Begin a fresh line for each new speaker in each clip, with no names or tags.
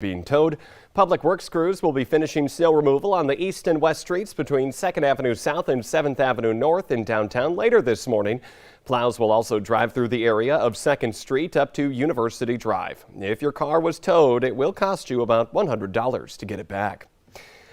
being towed. Public Works crews will be finishing snow removal on the east and west streets between 2nd Avenue South and 7th Avenue North in downtown later this morning. Plows will also drive through the area of 2nd Street up to University Drive. If your car was towed, it will cost you about $100 to get it back.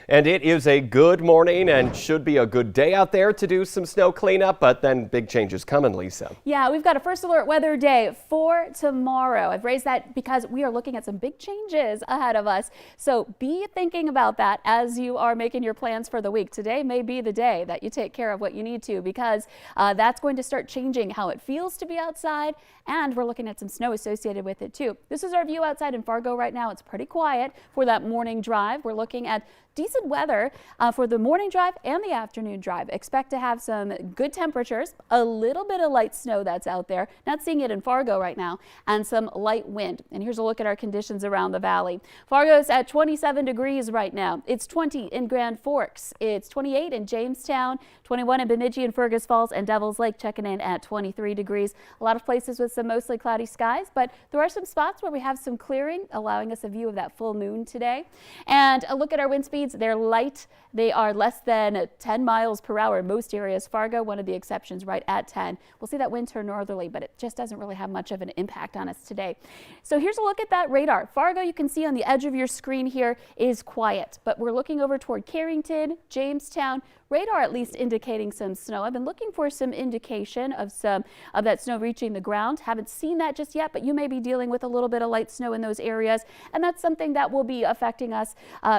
And it is a good morning and should be a good day out there to do some snow cleanup, but then big changes coming, Lisa.
Yeah, we've got a first alert weather day for tomorrow. I've raised that because we are looking at some big changes ahead of us. So be thinking about that as you are making your plans for the week. Today may be the day that you take care of what you need to, because that's going to start changing how it feels to be outside, and we're looking at some snow associated with it too. This is our view outside in Fargo right now. It's pretty quiet for that morning drive. We're looking at decent weather for the morning drive and the afternoon drive. Expect to have some good temperatures, a little bit of light snow that's out there, not seeing it in Fargo right now, and some light wind. And here's a look at our conditions around the valley. Fargo's at 27 degrees right now. It's 20 in Grand Forks. It's 28 in Jamestown, 21 in Bemidji and Fergus Falls, and Devils Lake checking in at 23 degrees. A lot of places with some mostly cloudy skies, but there are some spots where we have some clearing, allowing us a view of that full moon today. And a look at our wind speeds. They're light. They are less than 10 miles per hour in most areas. Fargo, one of the exceptions, right at 10. We'll see that wind turn northerly, but it just doesn't really have much of an impact on us today. So here's a look at that radar. Fargo, you can see on the edge of your screen here, is quiet, but we're looking over toward Carrington, Jamestown. Radar at least indicating some snow. I've been looking for some indication of that snow reaching the ground. Haven't seen that just yet, but you may be dealing with a little bit of light snow in those areas, and that's something that will be affecting us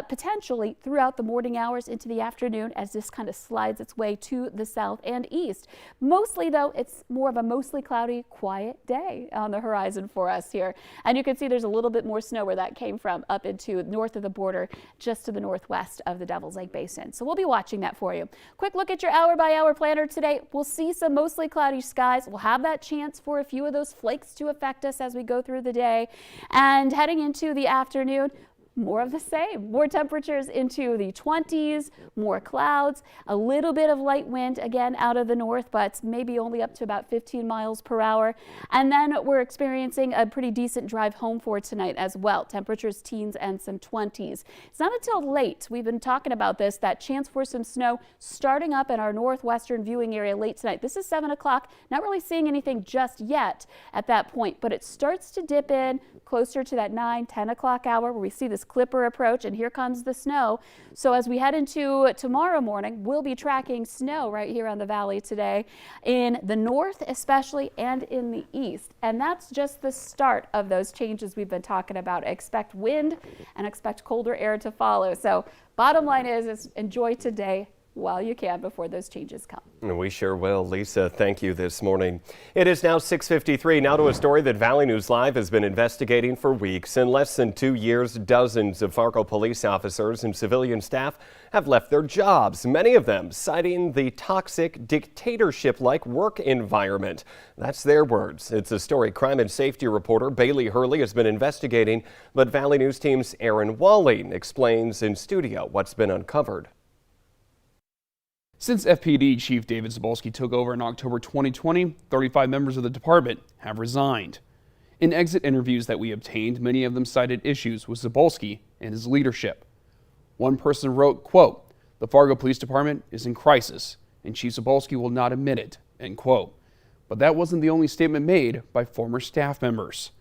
potentially throughout the morning hours into the afternoon as this kind of slides its way to the south and east. Mostly though, it's more of a mostly cloudy, quiet day on the horizon for us here. And you can see there's a little bit more snow where that came from, up into north of the border, just to the northwest of the Devils Lake Basin. So we'll be watching that for you. Quick look at your hour-by-hour planner today. We'll see some mostly cloudy skies. We'll have that chance for a few of those flakes to affect us as we go through the day. And heading into the afternoon, more of the same. More temperatures into the 20s, more clouds, a little bit of light wind again out of the north, but maybe only up to about 15 miles per hour. And then we're experiencing a pretty decent drive home for tonight as well. Temperatures teens and some 20s. It's not until late, we've been talking about this, that chance for some snow starting up in our northwestern viewing area late tonight. This is 7 o'clock. Not really seeing anything just yet at that point, but it starts to dip in closer to that 9-10 o'clock hour where we see this clipper approach, and here comes the snow. So as we head into tomorrow morning, we'll be tracking snow right here on the valley today in the north especially, and in the east. And that's just the start of those changes we've been talking about. Expect wind and expect colder air to follow. So bottom line is enjoy today while you can before those changes come.
We sure will. Lisa, thank you this morning. It is now 6:53. Now to a story that Valley News Live has been investigating for weeks. In less than 2 years, dozens of Fargo police officers and civilian staff have left their jobs, many of them citing the toxic dictatorship-like work environment. That's their words. It's a story crime and safety reporter Bailey Hurley has been investigating, but Valley News team's Aaron Walling explains in studio what's been uncovered.
Since FPD Chief David Cebulski took over in October 2020, 35 members of the department have resigned. In exit interviews that we obtained, many of them cited issues with Cebulski and his leadership. One person wrote, quote, "The Fargo Police Department is in crisis, and Chief Cebulski will not admit it," end quote. But that wasn't the only statement made by former staff members.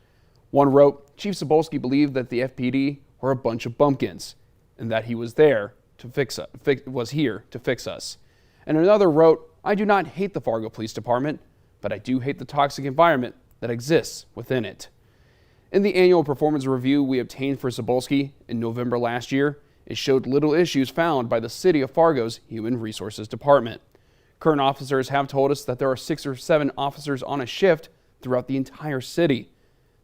One wrote, "Chief Cebulski believed that the FPD were a bunch of bumpkins, and that he was here to fix us. And another wrote, "I do not hate the Fargo Police Department, but I do hate the toxic environment that exists within it." In the annual performance review we obtained for Cebulski in November last year, it showed little issues found by the City of Fargo's Human Resources Department. Current officers have told us that there are 6 or 7 officers on a shift throughout the entire city,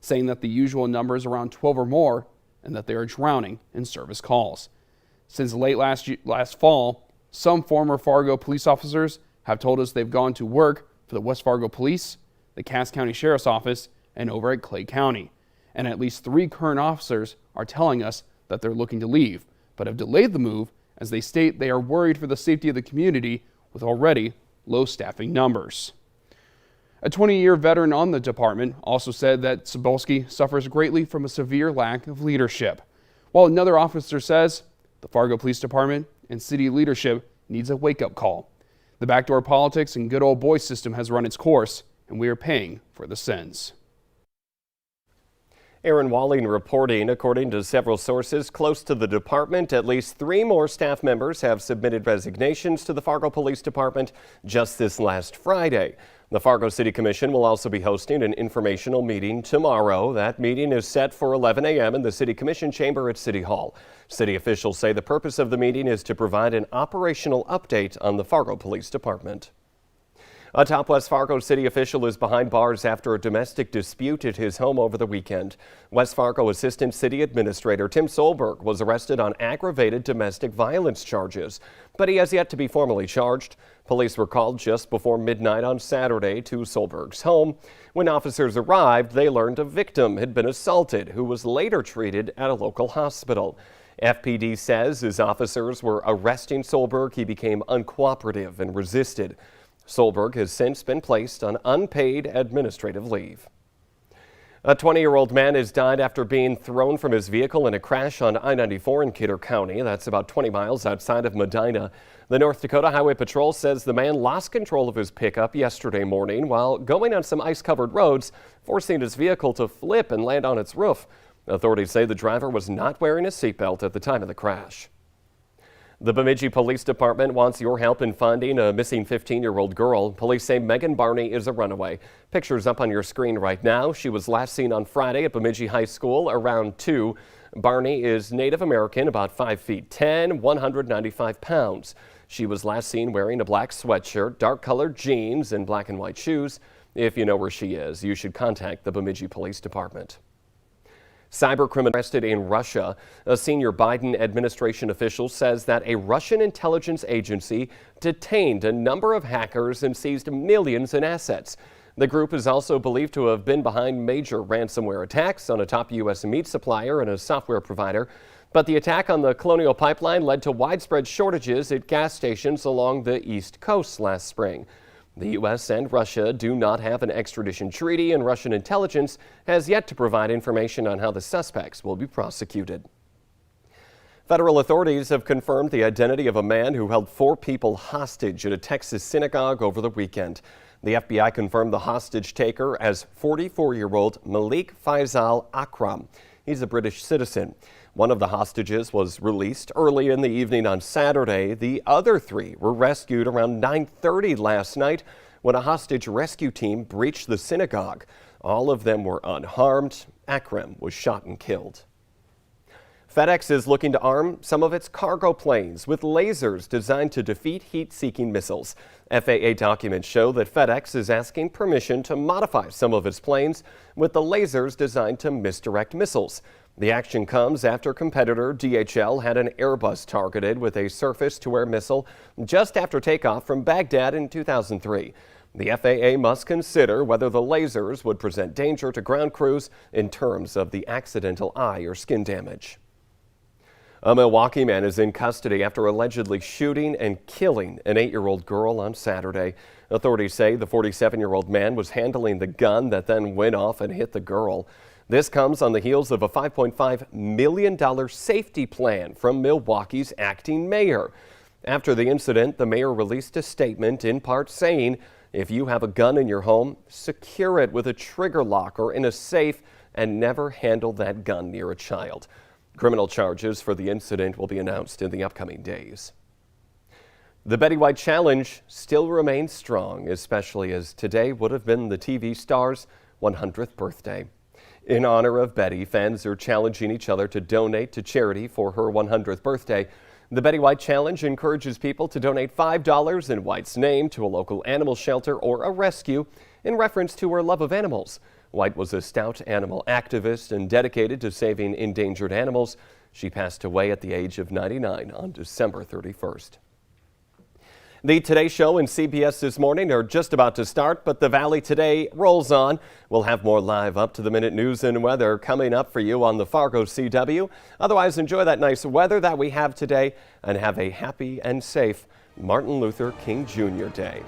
saying that the usual number is around 12 or more, and that they are drowning in service calls. Since late last fall, some former Fargo police officers have told us they've gone to work for the West Fargo Police, the Cass County Sheriff's Office, and over at Clay County. And at least 3 current officers are telling us that they're looking to leave, but have delayed the move as they state they are worried for the safety of the community with already low staffing numbers. A 20-year veteran on the department also said that Cebulski suffers greatly from a severe lack of leadership. while another officer says the Fargo Police Department and city leadership needs a wake-up call. The backdoor politics and good old boy system has run its course, and we are paying for the sins.
Aaron Walling reporting. According to several sources close to the department, at least 3 more staff members have submitted resignations to the Fargo Police Department just this last Friday. The Fargo City Commission will also be hosting an informational meeting tomorrow. That meeting is set for 11 a.m. in the City Commission chamber at City Hall. City officials say the purpose of the meeting is to provide an operational update on the Fargo Police Department. A top West Fargo city official is behind bars after a domestic dispute at his home over the weekend. West Fargo Assistant City Administrator Tim Solberg was arrested on aggravated domestic violence charges, but he has yet to be formally charged. Police were called just before midnight on Saturday to Solberg's home. When officers arrived, they learned a victim had been assaulted, who was later treated at a local hospital. FPD says as officers were arresting Solberg, he became uncooperative and resisted. Solberg has since been placed on unpaid administrative leave. A 20-year-old man has died after being thrown from his vehicle in a crash on I-94 in Kidder County. That's about 20 miles outside of Medina. The North Dakota Highway Patrol says the man lost control of his pickup yesterday morning while going on some ice-covered roads, forcing his vehicle to flip and land on its roof. Authorities say the driver was not wearing a seatbelt at the time of the crash. The Bemidji Police Department wants your help in finding a missing 15-year-old girl. Police say Megan Barney is a runaway. Pictures up on your screen right now. She was last seen on Friday at Bemidji High School around 2. Barney is Native American, about 5 feet 10, 195 pounds. She was last seen wearing a black sweatshirt, dark-colored jeans, and black and white shoes. If you know where she is, you should contact the Bemidji Police Department. Cybercriminal arrested in Russia. A senior Biden administration official says that a Russian intelligence agency detained a number of hackers and seized millions in assets. The group is also believed to have been behind major ransomware attacks on a top U.S. meat supplier and a software provider. But the attack on the Colonial Pipeline led to widespread shortages at gas stations along the East Coast last spring. The U.S. and Russia do not have an extradition treaty, and Russian intelligence has yet to provide information on how the suspects will be prosecuted. Federal authorities have confirmed the identity of a man who held 4 people hostage at a Texas synagogue over the weekend. The FBI confirmed the hostage taker as 44-year-old Malik Faisal Akram. He's a British citizen. One of the hostages was released early in the evening on Saturday. The other 3 were rescued around 9:30 last night when a hostage rescue team breached the synagogue. All of them were unharmed. Akram was shot and killed. FedEx is looking to arm some of its cargo planes with lasers designed to defeat heat-seeking missiles. FAA documents show that FedEx is asking permission to modify some of its planes with the lasers designed to misdirect missiles. The action comes after competitor DHL had an Airbus targeted with a surface-to-air missile just after takeoff from Baghdad in 2003. The FAA must consider whether the lasers would present danger to ground crews in terms of the accidental eye or skin damage. A Milwaukee man is in custody after allegedly shooting and killing an 8-year-old girl on Saturday. Authorities say the 47-year-old man was handling the gun that then went off and hit the girl. This comes on the heels of a $5.5 million safety plan from Milwaukee's acting mayor. After the incident, the mayor released a statement in part saying, if you have a gun in your home, secure it with a trigger lock or in a safe and never handle that gun near a child. Criminal charges for the incident will be announced in the upcoming days. The Betty White Challenge still remains strong, especially as today would have been the TV star's 100th birthday. In honor of Betty, fans are challenging each other to donate to charity for her 100th birthday. The Betty White Challenge encourages people to donate $5 in White's name to a local animal shelter or a rescue in reference to her love of animals. White was a stout animal activist and dedicated to saving endangered animals. She passed away at the age of 99 on December 31st. The Today Show and CBS This Morning are just about to start, but the Valley Today rolls on. We'll have more live up-to-the-minute news and weather coming up for you on the Fargo CW. Otherwise, enjoy that nice weather that we have today and have a happy and safe Martin Luther King Jr. Day.